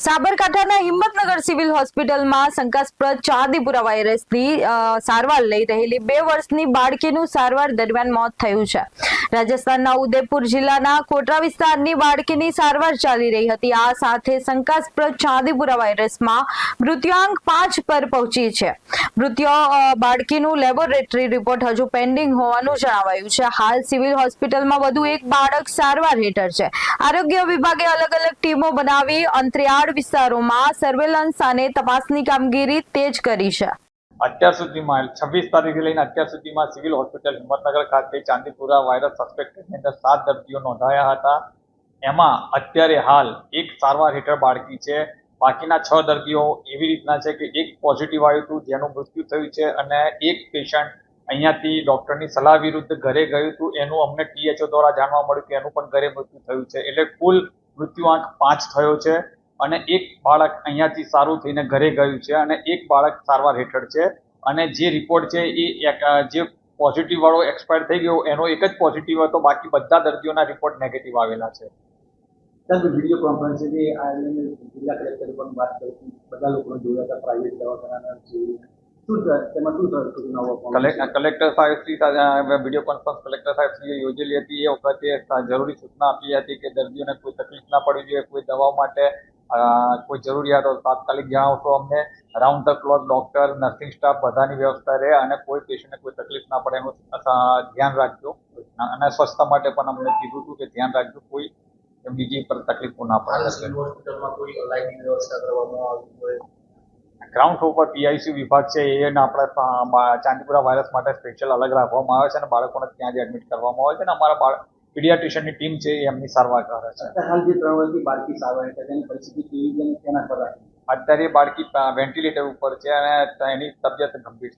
સાબરકાંઠાના હિંમતનગર સિવિલ હોસ્પિટલમાં શંકાસ્પદ ચાંદીપુરા વાયરસની સારવાર લઈ રહેલી 2 વર્ષની બાળકીનું સારવાર દરમિયાન મોત થયું છે। રાજસ્થાનના ઉદયપુર જિલ્લાના કોટરા વિસ્તારની બાળકીની સારવાર ચાલી રહી હતી। આ સાથે શંકાસ્પદ ચાંદીપુરા વાયરસમાં મૃત્યુઆંક 5 પર પહોંચી છે। બાળકીનું લેબોરેટરી રિપોર્ટ હજુ પેન્ડિંગ હોવાનું જણાવાયું છે। હાલ સિવિલ હોસ્પિટલમાં વધુ એક બાળક સારવાર હેઠળ છે। આરોગ્ય વિભાગે અલગ અલગ ટીમો બનાવી અંતરિયાળ વિસ્તારોમાં સર્વેલન્સ અને તપાસની કામગીરી તેજ કરી છે। અત્યાર સુધીમાં 26 તારીખે લઈને અત્યાર સુધીમાં સિવિલ હોસ્પિટલ હિંમતનગર ખાતે ચાંદીપુરા વાયરસ સસ્પેક્ટેડની અંદર 7 દર્દીઓ નોંધાયા હતા। એમાં અત્યારે હાલ એક સારવાર હેઠળ બાળકી છે। બાકીના 6 દર્દીઓ એવી રીતના છે કે એક પોઝિટિવ આવ્યું હતું જેનું મૃત્યુ થયું છે અને એક પેશન્ટ અહીંયાથી ડોક્ટરની સલાહ વિરુદ્ધ ઘરે ગયું હતું। એનું અમને THO દ્વારા જાણવા મળ્યું કે એનું પણ ઘરે મૃત્યુ થયું છે। એટલે કુલ મૃત્યુઆંક 5 થયો છે અને એક બાળક અહીંયાથી સારું થઈને ઘરે ગયું છે અને એક બાળક સારવાર હેઠળ છે। અને જે રિપોર્ટ છે એ જે પોઝિટિવ વાળો એક્સપાયર થઈ ગયો એનો એક જ પોઝિટિવ હતો, બાકી બધા દર્દીઓના રિપોર્ટ નેગેટિવ આવેલા છે। વિડીયો કોન્ફરન્સથી જિલ્લા કલેક્ટર પણ વાત કરી, બધા લોકોને જોયા હતા, પ્રાઇવેટ દવાખાના કલેક્ટર સાહેબશ્રી સાથે વિડીયો કોન્ફરન્સ કલેક્ટર સાહેબશ્રીએ યોજેલી હતી। એ વખતે જરૂરી સૂચના આપી હતી કે દર્દીઓને કોઈ તકલીફ ના પડવી જોઈએ, કોઈ દવાઓ માટે કોઈ જરૂરિયાત હોય તાત્કાલિક જણાવશો અમને। Round the clock doctor, nursing staff બધાની વ્યવસ્થા રહે અને કોઈ પેશન્ટને કોઈ તકલીફ ના પડે એનું ધ્યાન રાખજો। અને સ્વચ્છતા માટે પણ અમને કીધું હતું કે ધ્યાન રાખજો, કોઈ બીજી પર તકલીફો ના પડે। ગ્રાઉન્ડ ફ્લોર પર PICU વિભાગ છે એને આપણા ચાંદીપુરા વાયરસ માટે સ્પેશિયલ અલગ રાખવામાં આવે છે અને બાળકોને ત્યાં જ એડમિટ કરવામાં આવે છે અને અમારા પીડિયાટ્રિશિયનની ટીમ છે એ એમની સારવાર કરે છે। હાલ જે 3 વર્ષની બાળકી સારવાર હેઠળ તેની પરિસ્થિતિ કેવી છે તેના પર અત્યારે બાળકી વેન્ટિલેટર ઉપર છે અને એની તબિયત ગંભીર છે।